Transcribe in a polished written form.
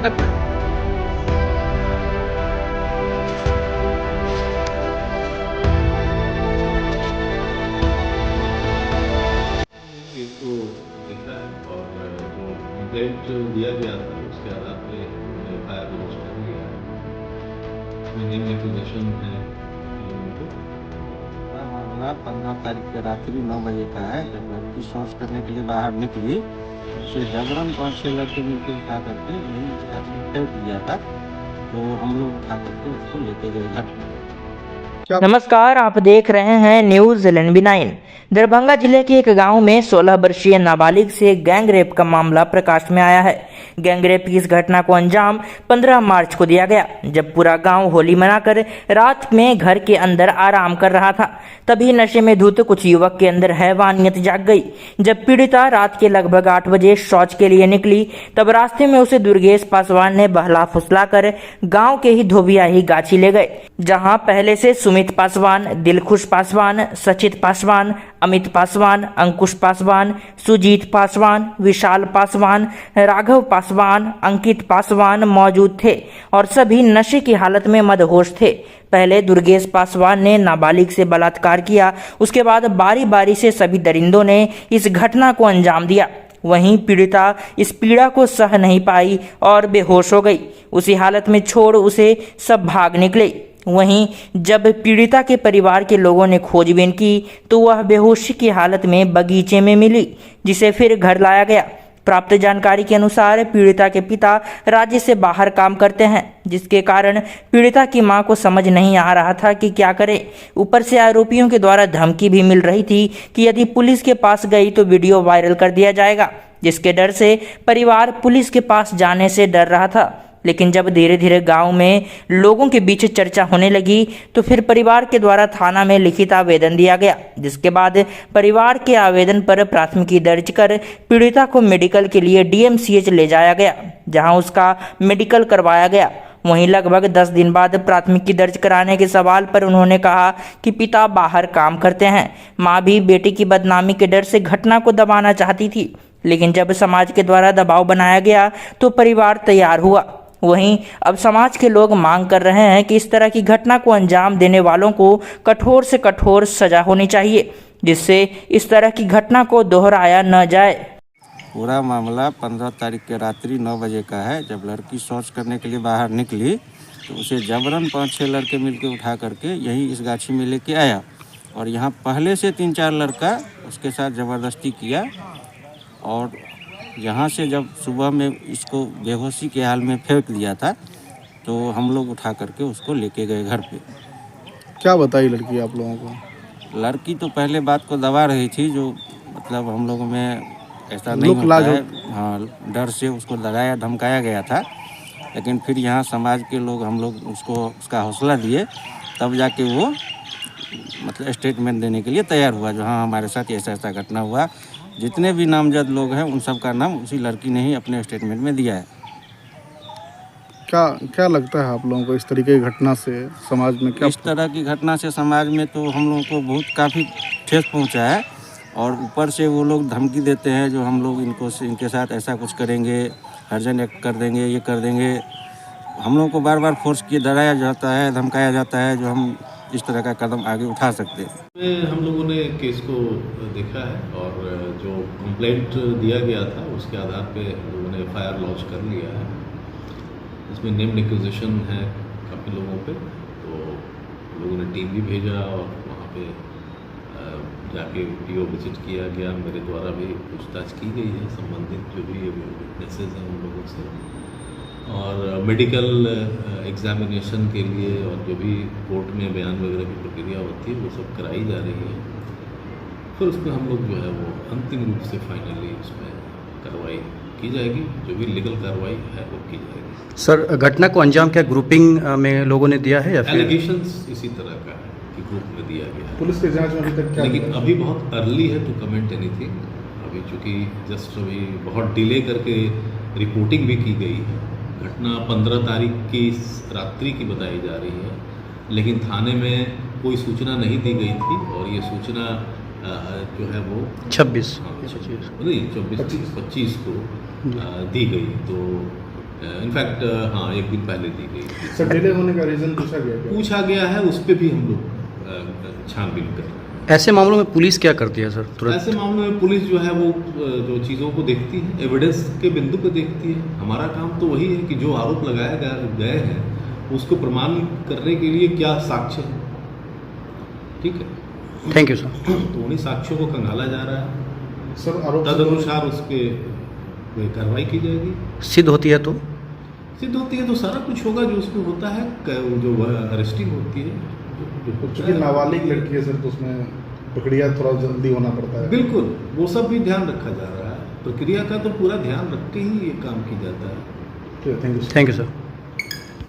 कर्नाटक में। इनको दिखा है और जो कंप्लेंट दिया गया था उसके आधार पे एफआईआर लॉन्च कर लिया है। इसमें नेम एक्विजिशन है लोगों को। पूरा मामला 15 तारीख के रात्रि 9 बजे का है, जब लड़की शौच करने के लिए बाहर निकली उसे जबरन 5-6 लड़के मिलकर उठा करके यही फेंक दिया था। तो हम लोग उठा करके उसको लेके गए घर पे। नमस्कार, आप देख रहे हैं न्यूज़ LNB9। दरभंगा जिले के एक गांव में 16 वर्षीय नाबालिग से गैंग रेप का मामला प्रकाश में आया है। गैंग रेप की इस घटना को अंजाम 15 मार्च को दिया गया, जब पूरा गांव होली मनाकर रात में घर के अंदर आराम कर रहा था। तभी नशे में धुत कुछ युवक के अंदर हैवानियत जाग गई। जब पीड़िता रात के लगभग 8 बजे शौच के लिए निकली, तब रास्ते में उसे दुर्गेश पासवान ने बहला फुसला कर गाँव के ही धोबियाही गाछी ले गए, जहाँ पहले से सुमित पासवान, दिलखुश पासवान, सचित पासवान, अमित पासवान, अंकुश पासवान, सुजीत पासवान, विशाल पासवान, राघव पासवान, अंकित पासवान मौजूद थे और सभी नशे की हालत में मदहोश थे। पहले दुर्गेश पासवान ने नाबालिग से बलात्कार किया, उसके बाद बारी बारी से सभी दरिंदों ने इस घटना को अंजाम दिया। वहीं पीड़िता इस पीड़ा को सह नहीं पाई और बेहोश हो गई। उसी हालत में छोड़ उसे सब भाग निकले। वहीं जब पीड़िता के परिवार के लोगों ने खोजबीन की तो वह बेहोशी की हालत में बगीचे में मिली, जिसे फिर घर लाया गया। प्राप्त जानकारी के अनुसार पीड़िता के पिता राज्य से बाहर काम करते हैं, जिसके कारण पीड़िता की मां को समझ नहीं आ रहा था कि क्या करे। ऊपर से आरोपियों के द्वारा धमकी भी मिल रही थी कि यदि पुलिस के पास गई तो वीडियो वायरल कर दिया जाएगा, जिसके डर से परिवार पुलिस के पास जाने से डर रहा था। लेकिन जब धीरे धीरे गांव में लोगों के बीच चर्चा होने लगी तो फिर परिवार के द्वारा थाना में लिखित आवेदन दिया गया, जिसके बाद परिवार के आवेदन पर प्राथमिकी दर्ज कर पीड़िता को मेडिकल के लिए DMCH ले जाया गया, जहां उसका मेडिकल करवाया गया। वहीं लगभग 10 दिन बाद प्राथमिकी दर्ज कराने के सवाल पर उन्होंने कहा कि पिता बाहर काम करते हैं। मां भी बेटी की बदनामी के डर से घटना को दबाना चाहती थी, लेकिन जब समाज के द्वारा दबाव बनाया गया तो परिवार तैयार हुआ। वहीं अब समाज के लोग मांग कर रहे हैं कि इस तरह की घटना को अंजाम देने वालों को कठोर से कठोर सजा होनी चाहिए, जिससे इस तरह की घटना को दोहराया न जाए। पूरा मामला 15 तारीख के रात्रि 9 बजे का है, जब लड़की शौच करने के लिए बाहर निकली तो उसे जबरन 5-6 लड़के मिलकर उठा करके यहीं इस गाछी में लेके आया और यहाँ पहले से 3-4 लड़का उसके साथ ज़बरदस्ती किया। और यहाँ से जब सुबह में इसको बेहोशी के हाल में फेंक दिया था तो हम लोग उठा करके उसको लेके गए घर पे। क्या बताई लड़की आप लोगों को? लड़की तो पहले बात को दबा रही थी, जो मतलब हम लोगों में ऐसा नहीं होता है। हाँ, डर से उसको डराया धमकाया गया था, लेकिन फिर यहाँ समाज के लोग हम लोग उसका हौसला दिए, तब जाके वो मतलब स्टेटमेंट देने के लिए तैयार हुआ, जो हाँ हमारे साथ ऐसा ऐसा घटना हुआ। जितने भी नामजद लोग हैं उन सब का नाम उसी लड़की ने ही अपने स्टेटमेंट में दिया है। क्या लगता है आप लोगों को इस तरीके की घटना से समाज में क्या? इस तरह की घटना से समाज में तो हम लोगों को बहुत काफ़ी ठेस पहुंचा है और ऊपर से वो लोग धमकी देते हैं, जो हम लोग इनके साथ ऐसा कुछ करेंगे, हर्जन एक्ट कर देंगे, ये कर देंगे। हम लोगों को बार बार फोर्स किए डराया जाता है, धमकाया जाता है, जो हम इस तरह का कदम आगे उठा सकते हैं। हम लोगों ने केस को देखा है और जो कंप्लेंट दिया गया था उसके आधार पे हम लोगों ने एफआईआर लॉन्च कर लिया है। इसमें नेम एक्विजिशन है काफ़ी लोगों पे, तो लोगों ने टीम भी भेजा और वहाँ पे जाके वीडियो विजिट किया गया। मेरे द्वारा भी पूछताछ की गई है संबंधित जो भी विटनेसेस हैं उन लोगों से, और मेडिकल एग्जामिनेशन के लिए और जो भी कोर्ट में बयान वगैरह की प्रक्रिया होती है वो सब कराई जा रही है। फिर उसमें हम लोग जो है वो अंतिम रूप से फाइनली उसमें कार्रवाई की जाएगी, जो भी लीगल कार्रवाई है वो की जाएगी। सर, घटना को अंजाम क्या ग्रुपिंग में लोगों ने दिया है या फिर? एलिगेशंस इसी तरह का है कि ग्रुप में दिया गया है। पुलिस की जांच में अभी तक क्या? लेकिन अभी बहुत अर्ली है टू कमेंट एनीथिंग। अभी चूँकि जस्ट अभी बहुत डिले करके रिपोर्टिंग भी की गई है। घटना 15 तारीख की रात्रि की बताई जा रही है, लेकिन थाने में कोई सूचना नहीं दी गई थी और ये सूचना जो है वो 26 नहीं 24-25 को दी गई। तो इनफैक्ट हाँ, एक दिन पहले दी गई थी। सर डिले होने का रीज़न पूछा गया क्या? पूछा गया है, उस पर भी हम लोग छानबीन कर रहे हैं। ऐसे मामलों में पुलिस क्या करती है सर तुरंत? ऐसे मामलों में पुलिस जो है वो जो चीज़ों को देखती है, एविडेंस के बिंदु पे देखती है। हमारा काम तो वही है कि जो आरोप लगाए गए हैं उसको प्रमाणित करने के लिए क्या साक्ष्य है, ठीक है। Thank you sir. तो उन्हीं साक्ष्यों को खंगाला जा रहा है, सर आरोप तदनुसार उस पर कार्रवाई की जाएगी। सिद्ध होती है तो सिद्ध होती है तो सारा कुछ होगा जो उसमें होता है, जो अरेस्टिंग होती है। चूंकि नाबालिग लड़की है सर, तो उसमें प्रक्रिया थोड़ा जल्दी होना पड़ता है। बिल्कुल, वो सब भी ध्यान रखा जा रहा है। प्रक्रिया का तो पूरा ध्यान रख के ही ये काम किया जाता है। Thank you. Thank you sir.